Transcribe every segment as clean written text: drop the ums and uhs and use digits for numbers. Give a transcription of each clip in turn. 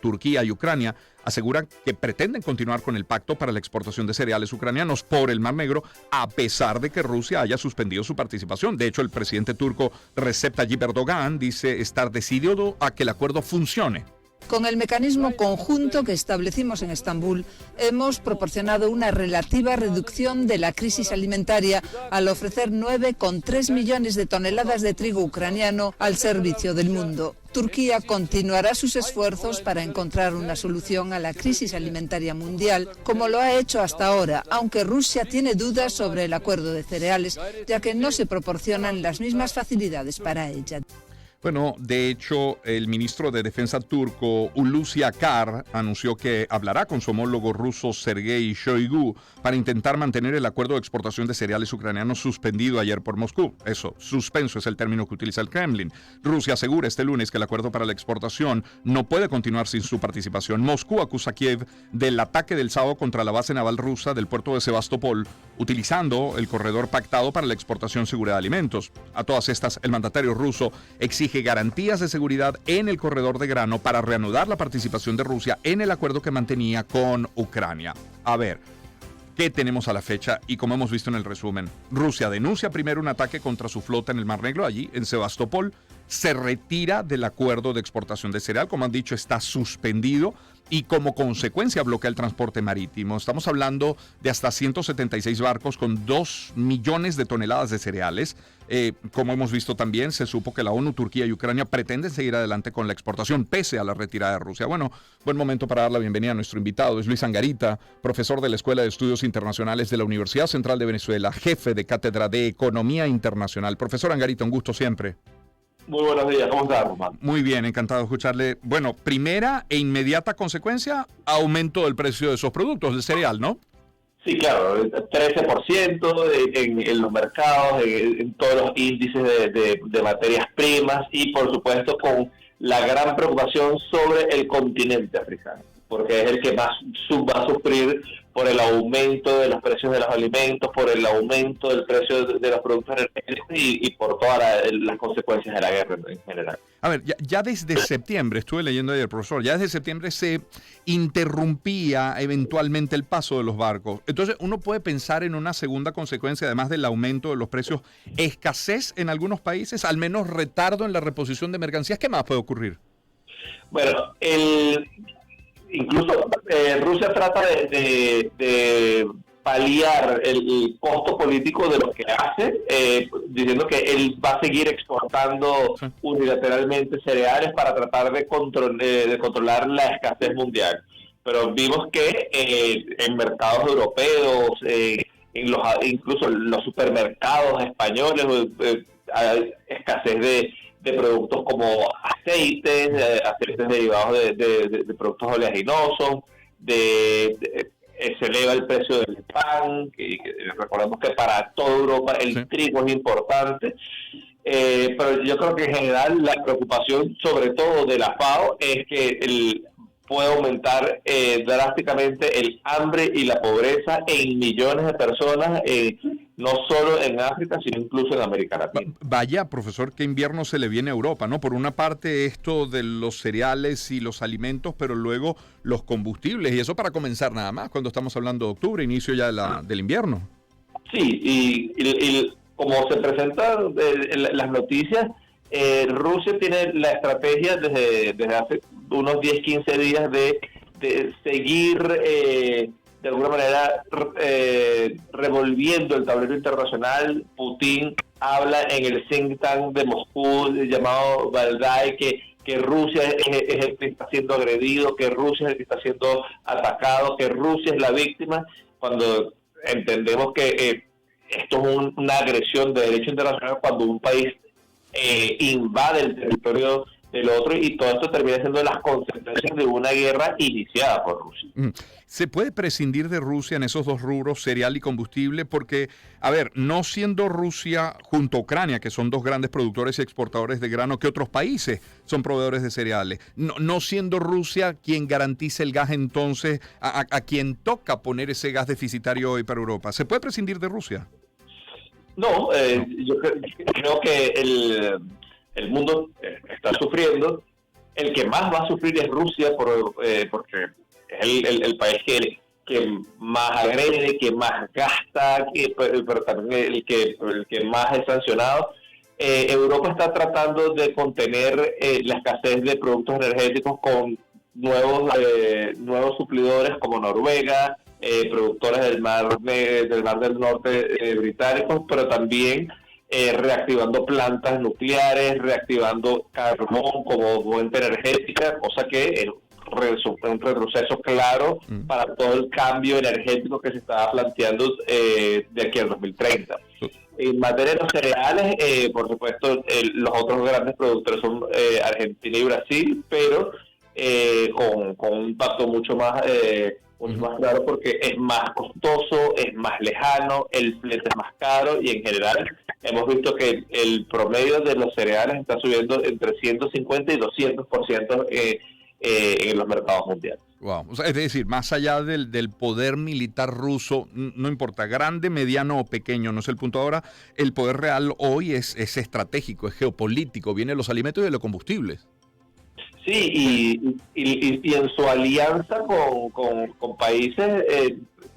Turquía y Ucrania aseguran que pretenden continuar con el pacto para la exportación de cereales ucranianos por el Mar Negro, a pesar de que Rusia haya suspendido su participación. De hecho, el presidente turco Recep Tayyip Erdogan dice estar decidido a que el acuerdo funcione. Con el mecanismo conjunto que establecimos en Estambul, hemos proporcionado una relativa reducción de la crisis alimentaria al ofrecer 9,3 millones de toneladas de trigo ucraniano al servicio del mundo. Turquía continuará sus esfuerzos para encontrar una solución a la crisis alimentaria mundial, como lo ha hecho hasta ahora, aunque Rusia tiene dudas sobre el acuerdo de cereales, ya que no se proporcionan las mismas facilidades para ella. Bueno, de hecho, el ministro de Defensa turco, Hulusi Akar, anunció que hablará con su homólogo ruso Sergei Shoigu para intentar mantener el acuerdo de exportación de cereales ucranianos suspendido ayer por Moscú. Eso, suspenso es el término que utiliza el Kremlin. Rusia asegura este lunes que el acuerdo para la exportación no puede continuar sin su participación. Moscú acusa a Kiev del ataque del sábado contra la base naval rusa del puerto de Sebastopol, utilizando el corredor pactado para la exportación segura de alimentos. A todas estas, el mandatario ruso exige garantías de seguridad en el corredor de grano para reanudar la participación de Rusia en el acuerdo que mantenía con Ucrania. A ver, ¿qué tenemos a la fecha? Y como hemos visto en el resumen, Rusia denuncia primero un ataque contra su flota en el Mar Negro, allí en Sebastopol, se retira del acuerdo de exportación de cereal, como han dicho, está suspendido y como consecuencia bloquea el transporte marítimo. Estamos hablando de hasta 176 barcos con 2 millones de toneladas de cereales. Como hemos visto también, se supo que la ONU, Turquía y Ucrania pretenden seguir adelante con la exportación pese a la retirada de Rusia. Bueno, buen momento para dar la bienvenida a nuestro invitado. Es Luis Angarita, profesor de la Escuela de Estudios Internacionales de la Universidad Central de Venezuela, jefe de cátedra de Economía Internacional. Profesor Angarita, un gusto siempre. Muy buenos días, ¿cómo estás, Román? Muy bien, encantado de escucharle. Bueno, primera e inmediata consecuencia, aumento del precio de esos productos, del cereal, ¿no? Sí, claro, 13% en los mercados, en todos los índices de materias primas y, por supuesto, con la gran preocupación sobre el continente africano, porque es el que más va a sufrir por el aumento de los precios de los alimentos, por el aumento del precio de los productos energéticos y por todas las consecuencias de la guerra en general. A ver, ya desde septiembre, estuve leyendo ayer, profesor, ya desde septiembre se interrumpía eventualmente el paso de los barcos. Entonces, uno puede pensar en una segunda consecuencia, además del aumento de los precios, escasez en algunos países, al menos retardo en la reposición de mercancías. ¿Qué más puede ocurrir? Bueno, incluso Rusia trata de paliar el costo político de lo que hace, diciendo que él va a seguir exportando unilateralmente cereales para tratar de controlar la escasez mundial. Pero vimos que en mercados europeos, incluso en los supermercados españoles, hay escasez de productos como aceites derivados de productos oleaginosos, se eleva el precio del pan, que recordemos que para toda Europa el trigo es importante, pero yo creo que en general la preocupación sobre todo de la FAO es que puede aumentar drásticamente el hambre y la pobreza en millones de personas, no solo en África, sino incluso en América Latina. Vaya, profesor, qué invierno se le viene a Europa, ¿no? Por una parte esto de los cereales y los alimentos, pero luego los combustibles, y eso para comenzar nada más, cuando estamos hablando de octubre, inicio ya del invierno. Sí, y como se presentan las noticias, Rusia tiene la estrategia desde hace unos 10, 15 días de seguir de alguna manera revolviendo el tablero internacional. Putin habla en el think tank de Moscú llamado Valdai que Rusia es el que está siendo agredido, que Rusia es el que está siendo atacado, que Rusia es la víctima, cuando entendemos que esto es una agresión de derecho internacional cuando un país invade el territorio del otro, y todo esto termina siendo las consecuencias de una guerra iniciada por Rusia. ¿Se puede prescindir de Rusia en esos dos rubros, cereal y combustible? Porque, a ver, no siendo Rusia junto a Ucrania, que son dos grandes productores y exportadores de grano, que otros países son proveedores de cereales, no siendo Rusia quien garantice el gas, entonces a quien toca poner ese gas deficitario hoy para Europa, ¿se puede prescindir de Rusia? No, yo creo que el mundo está sufriendo. el que más va a sufrir es Rusia porque es el país que más agrede, que más gasta, pero también el que más es sancionado. Europa está tratando de contener la escasez de productos energéticos con nuevos suplidores como Noruega, productores del mar del Norte británicos, pero también reactivando plantas nucleares, reactivando carbón como fuente energética, cosa que es un retroceso claro para todo el cambio energético que se estaba planteando de aquí al 2030. En materia de los cereales, por supuesto, los otros grandes productores son Argentina y Brasil, pero con un impacto mucho más claro porque es más costoso, es más lejano, el flete es más caro y en general hemos visto que el promedio de los cereales está subiendo entre 150 y 200% en los mercados mundiales. Wow. O sea, es decir, más allá del poder militar ruso, no importa, grande, mediano o pequeño, no es el punto ahora, el poder real hoy es estratégico, es geopolítico, viene de los alimentos y de los combustibles. Sí, y en su alianza con países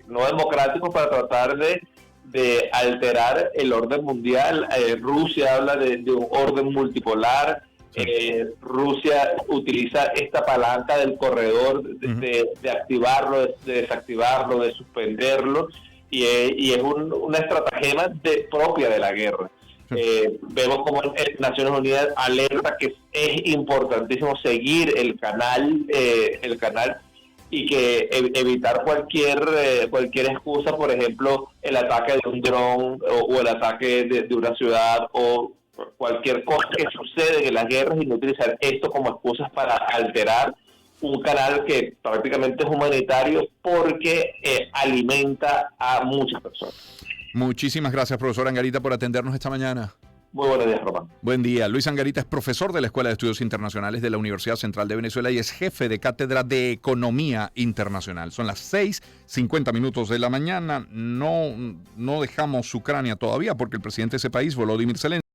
no democráticos para tratar de alterar el orden mundial. Rusia habla de un orden multipolar. Rusia utiliza esta palanca del corredor de activarlo, de desactivarlo, de suspenderlo, y es una estratagema propia de la guerra. Vemos como Naciones Unidas alerta que es importantísimo seguir el canal y que evitar cualquier excusa, por ejemplo, el ataque de un dron o el ataque de una ciudad o cualquier cosa que sucede en las guerras y no utilizar esto como excusas para alterar un canal que prácticamente es humanitario porque alimenta a muchas personas. Muchísimas gracias, profesor Angarita, por atendernos esta mañana. Muy buenos días, Román. Buen día. Luis Angarita es profesor de la Escuela de Estudios Internacionales de la Universidad Central de Venezuela y es jefe de cátedra de Economía Internacional. Son las 6:50 de la mañana. No dejamos Ucrania todavía porque el presidente de ese país, Volodymyr Zelensky,